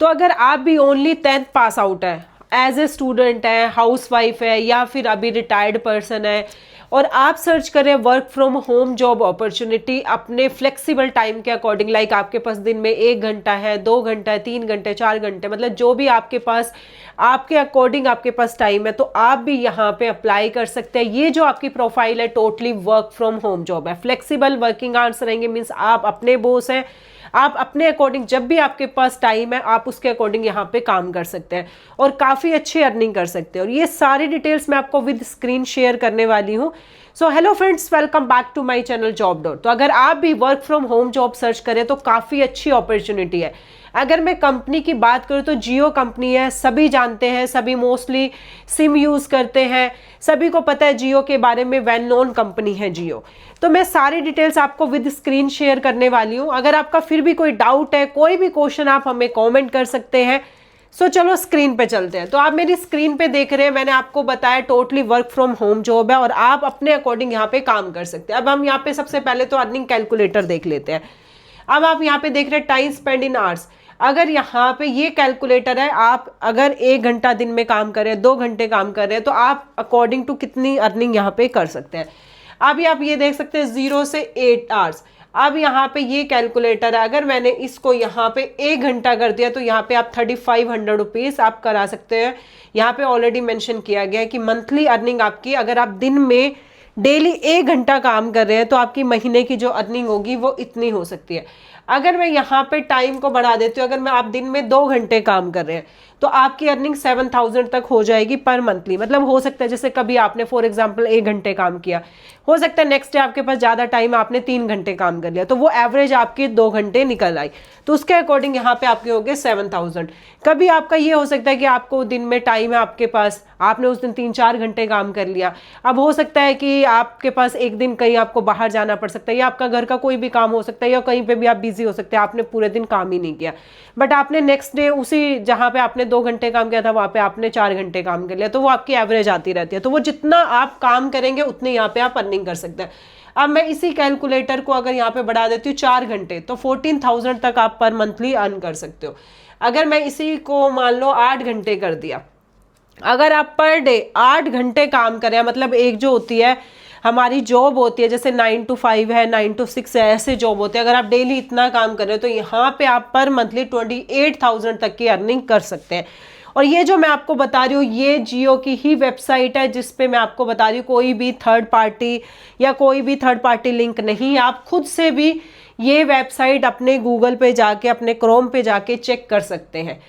तो अगर आप भी ओनली 10th पास आउट है, एज ए स्टूडेंट है, हाउस वाइफ है, या फिर अभी रिटायर्ड पर्सन है, और आप सर्च करें work from home job opportunity अपने फ्लेक्सिबल टाइम के अकॉर्डिंग, लाइक आपके पास दिन में 1 घंटा है, 2 घंटा है, 3 घंटे, 4 घंटे, मतलब जो भी आपके पास आपके अकॉर्डिंग आपके पास टाइम है, तो आप भी यहाँ पे अप्लाई कर सकते हैं। ये जो आपकी प्रोफाइल है totally work from home job है, फ्लेक्सिबल वर्किंग आवर्स रहेंगे, मीन्स आप अपने बॉस हैं, आप अपने अकॉर्डिंग जब भी आपके पास टाइम है आप उसके अकॉर्डिंग यहाँ पे काम कर सकते हैं और काफ़ी अच्छी अर्निंग कर सकते हैं। और ये सारी डिटेल्स मैं आपको विद स्क्रीन शेयर करने वाली हूँ। So hello friends, welcome back to my channel job dot. तो अगर आप भी work from home job search करें तो काफ़ी अच्छी अपॉर्चुनिटी है। अगर मैं कंपनी की बात करूं तो जियो कंपनी है, सभी जानते हैं, सभी मोस्टली सिम यूज़ करते हैं, सभी को पता है जियो के बारे में, वेल नोन कंपनी है जियो। तो मैं सारी डिटेल्स आपको विद स्क्रीन शेयर करने वाली हूं। अगर आपका फिर भी कोई डाउट है, कोई भी क्वेश्चन, आप हमें कमेंट कर सकते हैं। सो चलो स्क्रीन पे चलते हैं। तो आप मेरी स्क्रीन पे देख रहे हैं, मैंने आपको बताया totally work from home job है और आप अपने अकॉर्डिंग यहाँ पे काम कर सकते हैं। अब हम यहाँ पे सबसे पहले तो अर्निंग कैलकुलेटर देख लेते हैं। अब आप यहाँ पे देख रहे हैं टाइम स्पेंड इन आवर्स। अगर यहाँ पे ये कैलकुलेटर है, आप अगर 1 घंटा दिन में काम कर रहे हैं, 2 घंटे काम कर रहे हैं, तो आप अकॉर्डिंग टू कितनी अर्निंग यहाँ पे कर सकते हैं। अभी आप ये देख सकते हैं 0 से 8 आवर्स। अब यहाँ पे ये कैलकुलेटर है, अगर मैंने इसको यहाँ पे 1 घंटा कर दिया तो यहाँ पे आप 3500 रुपीज़ आप करा सकते हैं। यहाँ पे ऑलरेडी मेंशन किया गया है कि मंथली अर्निंग आपकी, अगर आप दिन में डेली 1 घंटा काम कर रहे हैं तो आपकी महीने की जो अर्निंग होगी वो इतनी हो सकती है। अगर मैं यहाँ पे टाइम को बढ़ा देती हूँ, अगर मैं आप दिन में 2 घंटे काम कर रहे हैं तो आपकी अर्निंग 7000 तक हो जाएगी पर मंथली। मतलब हो सकता है जैसे कभी आपने फॉर एग्जांपल 1 घंटे काम किया, हो सकता है नेक्स्ट डे आपके पास ज़्यादा टाइम, आपने 3 घंटे काम कर लिया, तो वो एवरेज आपकी 2 घंटे निकल आई, तो उसके अकॉर्डिंग यहाँ पे आपके हो गए 7000। कभी आपका ये हो सकता है कि आपको दिन में टाइम है आपके पास, आपने उस दिन 3-4 घंटे काम कर लिया। अब हो सकता है कि आपके पास एक दिन कहीं आपको बाहर जाना पड़ सकता है, या आपका घर का कोई भी काम हो सकता है, या कहीं पे भी आप बिजी हो सकते हैं, आपने पूरे दिन काम ही नहीं किया, बट आपने नेक्स्ट डे उसी जहाँ पे आपने 2 घंटे काम किया था वहाँ पे आपने 4 घंटे काम कर लिया, तो वो आपकी एवरेज आती रहती है। तो वो जितना आप काम करेंगे उतने यहाँ पे आप अर्निंग कर सकते हैं। अब मैं इसी कैलकुलेटर को अगर यहाँ पे बढ़ा देती हूँ 4 घंटे, तो 14,000 तक आप पर मंथली अर्न कर सकते हो। अगर मैं इसी को मान लो 8 घंटे कर दिया, अगर आप पर डे 8 घंटे काम करें, मतलब एक जो होती है हमारी जॉब होती है जैसे 9 to 5 है, 9 to 6 है, ऐसे जॉब होते हैं, अगर आप डेली इतना काम कर रहे हो तो यहाँ पे आप पर मंथली 28,000 तक की अर्निंग कर सकते हैं। और ये जो मैं आपको बता रही हूँ ये जियो की ही वेबसाइट है, जिसपे मैं आपको बता रही हूँ, कोई भी थर्ड पार्टी या कोई भी थर्ड पार्टी लिंक नहीं है। आप खुद से भी ये वेबसाइट अपने गूगल पे जाके, अपने क्रोम पे जाके चेक कर सकते हैं।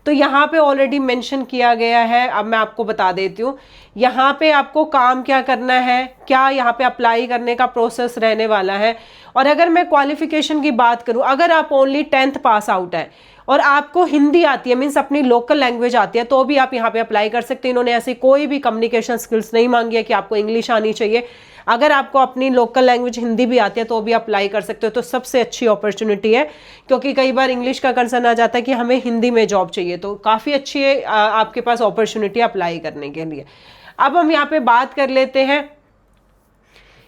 तो यहाँ पे ऑलरेडी मेंशन किया गया है, अब मैं आपको बता देती हूँ यहाँ पे आपको काम क्या करना है, क्या यहाँ पे अप्लाई करने का प्रोसेस रहने वाला है। और अगर मैं क्वालिफिकेशन की बात करूँ, अगर आप ओनली 10th पास आउट है और आपको हिंदी आती है, मीन्स अपनी लोकल लैंग्वेज आती है, तो भी आप यहाँ पे अप्लाई कर सकते हैं। इन्होंने ऐसी कोई भी कम्युनिकेशन स्किल्स नहीं मांगी है कि आपको इंग्लिश आनी चाहिए। अगर आपको अपनी लोकल लैंग्वेज हिंदी भी आती है तो भी अप्लाई कर सकते हो, तो सबसे अच्छी अपॉर्चुनिटी है, क्योंकि कई बार इंग्लिश का कंसर्न आ जाता है कि हमें हिंदी में जॉब चाहिए, तो काफ़ी अच्छी है आपके पास अपॉर्चुनिटी अप्लाई करने के लिए। अब हम यहाँ पे बात कर लेते हैं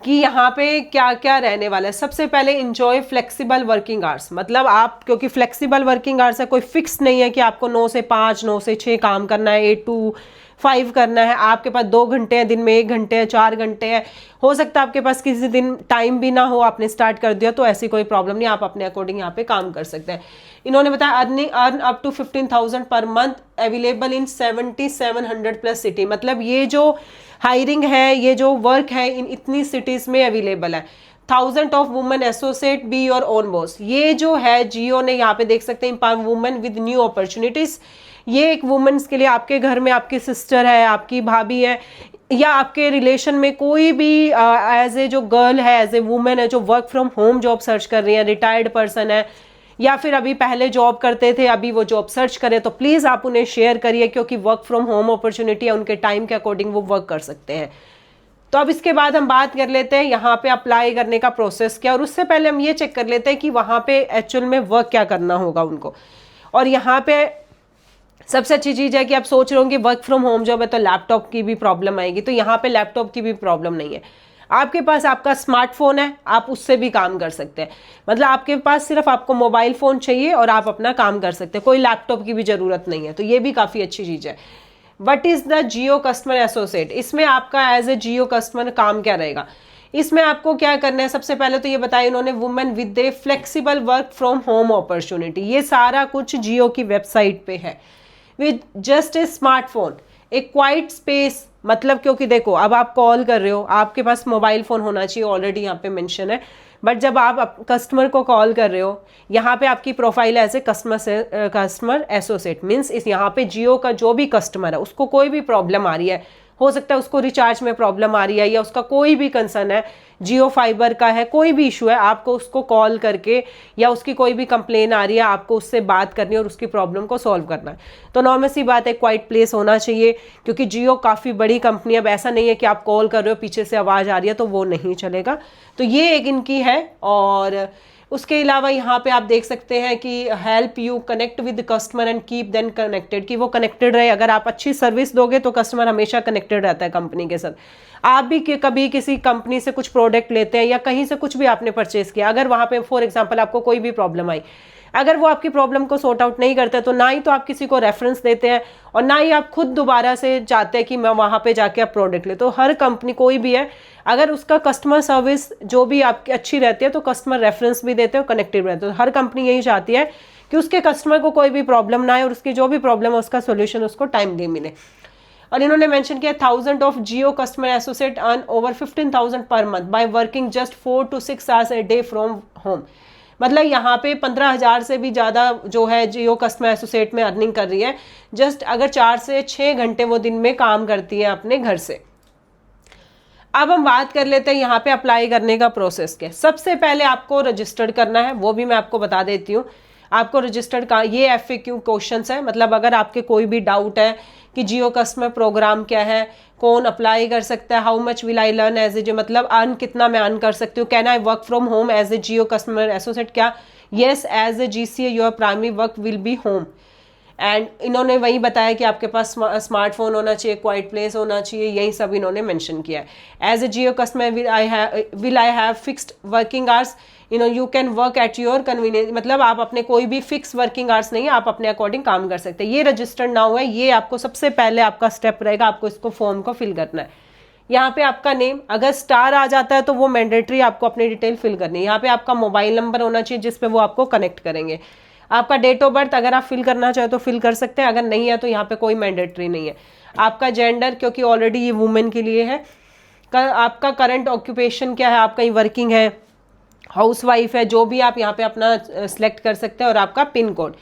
कि यहाँ पे क्या क्या रहने वाला है। सबसे पहले इंजॉय फ्लेक्सिबल वर्किंग आवर्स, मतलब आप, क्योंकि फ्लेक्सिबल वर्किंग आवर्स है, कोई फिक्स नहीं है कि आपको 9 से 5, 9 से 6 काम करना है, 8 to 5 करना है। आपके पास 2 घंटे हैं, दिन में 1 घंटे है, 4 घंटे है, हो सकता है आपके पास किसी दिन टाइम भी ना हो, आपने स्टार्ट कर दिया, तो ऐसी कोई प्रॉब्लम नहीं, आप अपने अकॉर्डिंग यहाँ पे काम कर सकते हैं। इन्होंने बताया earn up to 15,000 per month, available in 7700 plus city, मतलब ये जो हायरिंग है, ये जो वर्क है, इन इतनी सिटीज में अवेलेबल है। 1000 of women associate be your own boss, ये जो है जियो ने यहाँ पे देख सकते हैं, empower women with new opportunities. ये एक वुमेन्स के लिए, आपके घर में आपकी सिस्टर है, आपकी भाभी है, या आपके रिलेशन में कोई भी एज ए जो गर्ल है, एज ए वुमेन है, जो work from home job search कर रही है, रिटायर्ड पर्सन है, या फिर अभी पहले जॉब करते थे अभी वो जॉब सर्च करें, तो प्लीज़ आप उन्हें शेयर करिए, क्योंकि वर्क फ्रॉम होम अपॉर्चुनिटी है, उनके टाइम के अकॉर्डिंग वो वर्क कर सकते हैं। तो अब इसके बाद हम बात कर लेते हैं यहाँ पे अप्लाई करने का प्रोसेस क्या, और उससे पहले हम ये चेक कर लेते हैं कि वहाँ पे एक्चुअल में वर्क क्या करना होगा उनको। और यहाँ पे सबसे अच्छी चीज़ है कि आप सोच रहे होंगे वर्क फ्रॉम होम जॉब है तो लैपटॉप की भी प्रॉब्लम आएगी, तो यहाँ पे लैपटॉप की भी प्रॉब्लम नहीं है। आपके पास आपका स्मार्टफोन है, आप उससे भी काम कर सकते हैं। मतलब आपके पास सिर्फ आपको मोबाइल फ़ोन चाहिए और आप अपना काम कर सकते हैं, कोई लैपटॉप की भी ज़रूरत नहीं है। तो ये भी काफ़ी अच्छी चीज़ है। What is the Jio customer associate? इसमें आपका एज ए जियो कस्टमर काम क्या रहेगा? इसमें आपको क्या करना है, सबसे पहले तो ये बताया इन्होंने, women with A flexible work from home opportunity. ये सारा कुछ जियो की वेबसाइट पे है। With just a smartphone, A quite space, मतलब क्योंकि देखो अब आप कॉल कर रहे हो, आपके पास मोबाइल फोन होना चाहिए, ऑलरेडी यहाँ पे मेंशन है। बट जब आप कस्टमर को कॉल कर रहे हो, यहाँ पे आपकी प्रोफाइल है as a customer associate, means इस यहाँ पे जियो का जो भी कस्टमर है उसको कोई भी प्रॉब्लम आ रही है, हो सकता है उसको रिचार्ज में प्रॉब्लम आ रही है या उसका कोई भी कंसर्न है, जियो फाइबर का है, कोई भी इशू है, आपको उसको कॉल करके या उसकी कोई भी कंप्लेन आ रही है, आपको उससे बात करनी है और उसकी प्रॉब्लम को सॉल्व करना है। तो नॉर्मल सी बात है, क्वाइट प्लेस होना चाहिए, क्योंकि जियो काफ़ी बड़ी कंपनी है। अब ऐसा नहीं है कि आप कॉल कर रहे हो पीछे से आवाज़ आ रही है, तो वो नहीं चलेगा। तो ये एक इनकी है। और उसके अलावा यहाँ पे आप देख सकते हैं कि help you connect with customer and keep then connected, कि वो कनेक्टेड रहे। अगर आप अच्छी सर्विस दोगे तो कस्टमर हमेशा कनेक्टेड रहता है कंपनी के साथ। आप भी कभी किसी कंपनी से कुछ प्रोडक्ट लेते हैं या कहीं से कुछ भी आपने परचेज किया, अगर वहाँ पे फॉर एग्जांपल आपको कोई भी प्रॉब्लम आई, अगर वो आपकी प्रॉब्लम को सॉर्ट आउट नहीं करते तो ना ही तो आप किसी को रेफरेंस देते हैं और ना ही आप खुद दोबारा से चाहते हैं कि मैं वहाँ पे जाके आप प्रोडक्ट ले। तो हर कंपनी कोई भी है, अगर उसका कस्टमर सर्विस जो भी आपकी अच्छी रहती है तो कस्टमर रेफरेंस भी देते हैं और कनेक्टेड रहते हैं। तो हर कंपनी यही चाहती है कि उसके कस्टमर को कोई भी प्रॉब्लम ना आए और उसकी जो भी प्रॉब्लम है उसका सोल्यूशन उसको टाइमली मिले। और इन्होंने मेंशन किया 1000 of Jio customer associate earn over 15,000 per month by working just 4 to 6 hours a day from home. मतलब यहाँ पे 15,000 से भी ज़्यादा जो है जियो कस्टमर एसोसिएट में अर्निंग कर रही है, जस्ट अगर 4 से 6 घंटे वो दिन में काम करती है अपने घर से। अब हम बात कर लेते हैं यहाँ पे अप्लाई करने का प्रोसेस क्या है। सबसे पहले आपको रजिस्टर्ड करना है, वो भी मैं आपको बता देती हूँ। आपको रजिस्टर्ड का ये FAQ क्वेश्चंस है, मतलब अगर आपके कोई भी डाउट है कि जियो कस्टमर प्रोग्राम क्या है, कौन अप्लाई कर सकता है, how much will I learn as a Jio, मतलब अर्न कितना मैं अर्न कर सकती हूँ, can I work from home as a Jio customer associate, क्या yes as a GCA your primary work will be home. And इन्होंने वही बताया कि आपके पास स्मार्टफोन होना चाहिए, क्वाइट प्लेस होना चाहिए, यही सब इन्होंने मेंशन किया है। As a Jio customer will I have fixed working hours, you can work at your convenience, मतलब आप अपने कोई भी फिक्स वर्किंग आवर्स नहीं है, आप अपने अकॉर्डिंग काम कर सकते हैं। ये रजिस्टर्ड ना हुआ है, ये आपको सबसे पहले आपका स्टेप रहेगा, आपको इसको फॉर्म को फिल करना है। यहाँ पे आपका नेम, अगर स्टार आ जाता है तो वो मैंडेटरी आपको अपनी डिटेल फिल करनी है। यहाँ पे आपका मोबाइल नंबर होना चाहिए जिसपे वो आपको कनेक्ट करेंगे। आपका डेट ऑफ बर्थ अगर आप फिल करना चाहे तो फिल कर सकते हैं, अगर नहीं है तो यहाँ पे कोई मैंडेटरी नहीं है। आपका जेंडर, क्योंकि ऑलरेडी ये वुमेन के लिए है। आपका करंट ऑक्यूपेशन क्या है, आप कहीं वर्किंग है, हाउस वाइफ है, जो भी आप यहाँ पे अपना सिलेक्ट कर सकते हैं। और आपका पिन कोड,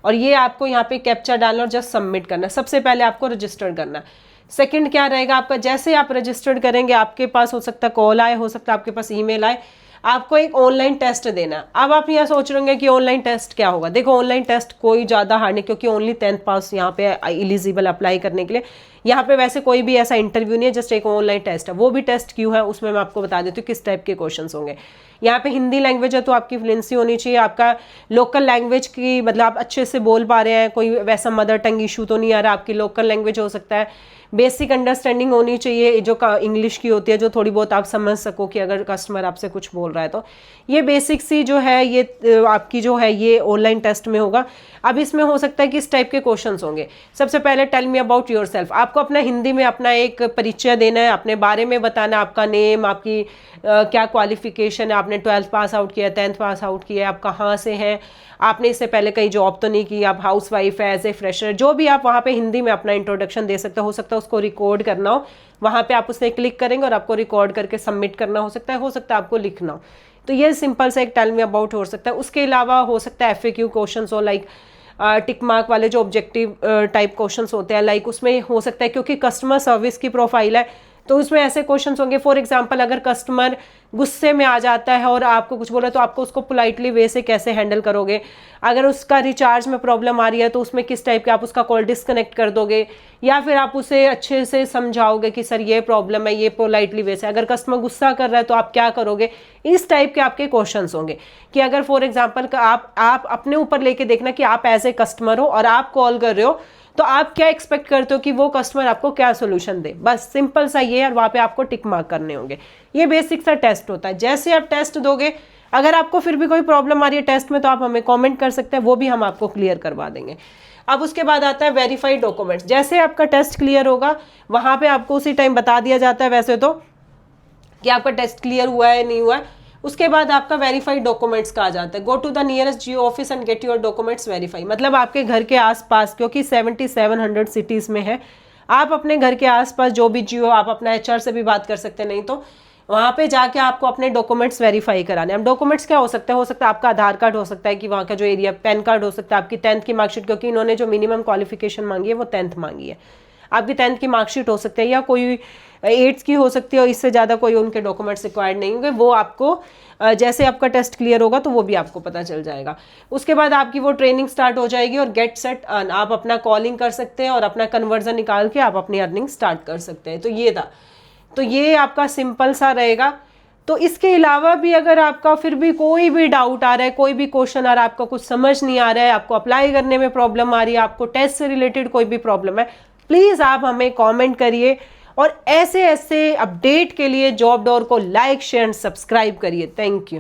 और ये आपको यहाँ पे कैप्चा डालना और जस्ट सबमिट करना है। सबसे पहले आपको रजिस्टर करना है। सेकंड क्या रहेगा आपका, जैसे आप रजिस्टर्ड करेंगे आपके पास हो सकता है कॉल आए, हो सकता है आपके पास ईमेल आए, आपको एक ऑनलाइन टेस्ट देना है। अब आप यहाँ सोच रहे होंगे कि ऑनलाइन टेस्ट क्या होगा। देखो ऑनलाइन टेस्ट कोई ज़्यादा हार्ड नहीं, क्योंकि ओनली 10th पास यहाँ पे एलिजिबल अप्लाई करने के लिए। यहाँ पे वैसे कोई भी ऐसा इंटरव्यू नहीं है, जस्ट एक ऑनलाइन टेस्ट है। वो भी टेस्ट क्यों है उसमें मैं आपको बता देती हूँ किस टाइप के क्वेश्चन होंगे। यहाँ पे हिंदी लैंग्वेज है तो आपकी फ्लुएंसी होनी चाहिए, आपका लोकल लैंग्वेज की, मतलब आप अच्छे से बोल पा रहे हैं, कोई वैसा मदर टंग इशू तो नहीं आ रहा, आपकी लोकल लैंग्वेज हो सकता है। बेसिक अंडरस्टैंडिंग होनी चाहिए जो इंग्लिश की होती है, जो थोड़ी बहुत आप समझ सको कि अगर कस्टमर आपसे कुछ बोल रहा है तो। ये बेसिक सी जो है ये आपकी जो है ये ऑनलाइन टेस्ट में होगा। अब इसमें हो सकता है कि इस टाइप के क्वेश्चंस होंगे। सबसे पहले टेल मी अबाउट योरसेल्फ, आपको अपना हिंदी में अपना एक परिचय देना है, अपने बारे में बताना, आपका नेम, आपकी क्या क्वालिफिकेशन है, आपने 12th पास आउट किया, 10th पास आउट किया, आप कहाँ से हैं, आपने इससे पहले कहीं जॉब तो नहीं की, आप हाउस वाइफ है, एज ए फ्रेशर, जो भी आप वहाँ पे हिंदी में अपना इंट्रोडक्शन दे सकते हो सकता है उसको रिकॉर्ड करना हो, वहाँ पे आप उससे क्लिक करेंगे और आपको रिकॉर्ड करके सबमिट करना हो सकता है आपको लिखना हो। तो ये सिंपल सा एक टेल मी अबाउट हो सकता है। उसके अलावा हो सकता है FAQ क्वेश्चंस हो, लाइक टिक मार्क वाले जो ऑब्जेक्टिव टाइप क्वेश्चंस होते हैं, लाइक उसमें हो सकता है क्योंकि कस्टमर सर्विस की प्रोफाइल है तो उसमें ऐसे क्वेश्चंस होंगे। फॉर एग्जांपल अगर कस्टमर गुस्से में आ जाता है और आपको कुछ बोला तो आपको उसको पोलाइटली वे से कैसे हैंडल करोगे। अगर उसका रिचार्ज में प्रॉब्लम आ रही है तो उसमें किस टाइप के आप उसका कॉल डिस्कनेक्ट कर दोगे, या फिर आप उसे अच्छे से समझाओगे कि सर ये प्रॉब्लम है, ये पोलाइटली वे से। अगर कस्टमर गुस्सा कर रहा है तो आप क्या करोगे, इस टाइप के आपके क्वेश्चंस होंगे। कि अगर फॉर एग्जाम्पल आप अपने ऊपर लेके देखना कि आप एज ए कस्टमर हो और आप कॉल कर रहे हो तो आप क्या एक्सपेक्ट करते हो कि वो कस्टमर आपको क्या सोल्यूशन दे, बस सिंपल सा ये है, और वहाँ पे आपको टिक मार्क करने होंगे। ये बेसिक सा टेस्ट होता है। जैसे आप टेस्ट दोगे, अगर आपको फिर भी कोई प्रॉब्लम आ रही है टेस्ट में तो आप हमें कमेंट कर सकते हैं, वो भी हम आपको क्लियर करवा देंगे। अब उसके बाद आता है वेरीफाइड डॉक्यूमेंट्स। जैसे आपका टेस्ट क्लियर होगा, वहाँ पे आपको उसी टाइम बता दिया जाता है वैसे तो कि आपका टेस्ट क्लियर हुआ है नहीं हुआ है। उसके बाद आपका वेरीफाइड डॉक्यूमेंट्स का आ जाता है। Go to the nearest Jio office and get your documents verify. मतलब आपके घर के आसपास, क्योंकि 7700 सिटीज़ में है, आप अपने घर के आसपास जो भी जियो, आप अपना HR से भी बात कर सकते हैं, नहीं तो वहाँ पे जाके आपको अपने डॉक्यूमेंट्स वेरीफाई कराने। अब डॉक्यूमेंट्स क्या हो सकता है? हो सकता है आपका आधार कार्ड हो सकता है कि वहाँ का जो एरिया, पैन कार्ड हो सकता है, आपकी 10th की मार्कशीट, क्योंकि इन्होंने जो मिनिमम क्वालिफिकेशन मांगी है वो 10th मांगी है। आपकी 10th की मार्कशीट हो सकती है, या कोई 8th की हो सकती है, और इससे ज़्यादा कोई उनके डॉक्यूमेंट्स रिक्वायर्ड नहीं होंगे। वो आपको जैसे आपका टेस्ट क्लियर होगा तो वो भी आपको पता चल जाएगा। उसके बाद आपकी वो ट्रेनिंग स्टार्ट हो जाएगी, और गेट सेट अर्न, आप अपना कॉलिंग कर सकते हैं और अपना कन्वर्जन निकाल के आप अपनी अर्निंग स्टार्ट कर सकते हैं। तो ये था, तो ये आपका सिंपल सा रहेगा। तो इसके अलावा भी अगर आपका फिर भी कोई भी डाउट आ रहा है, कोई भी क्वेश्चन आ रहा है, आपको कुछ समझ नहीं आ रहा है, आपको अप्लाई करने में प्रॉब्लम आ रही है, आपको टेस्ट से रिलेटेड कोई भी प्रॉब्लम है, प्लीज़ आप हमें कमेंट करिए। और ऐसे ऐसे अपडेट के लिए जॉब डोर को लाइक, शेयर एंड सब्सक्राइब करिए। Thank you.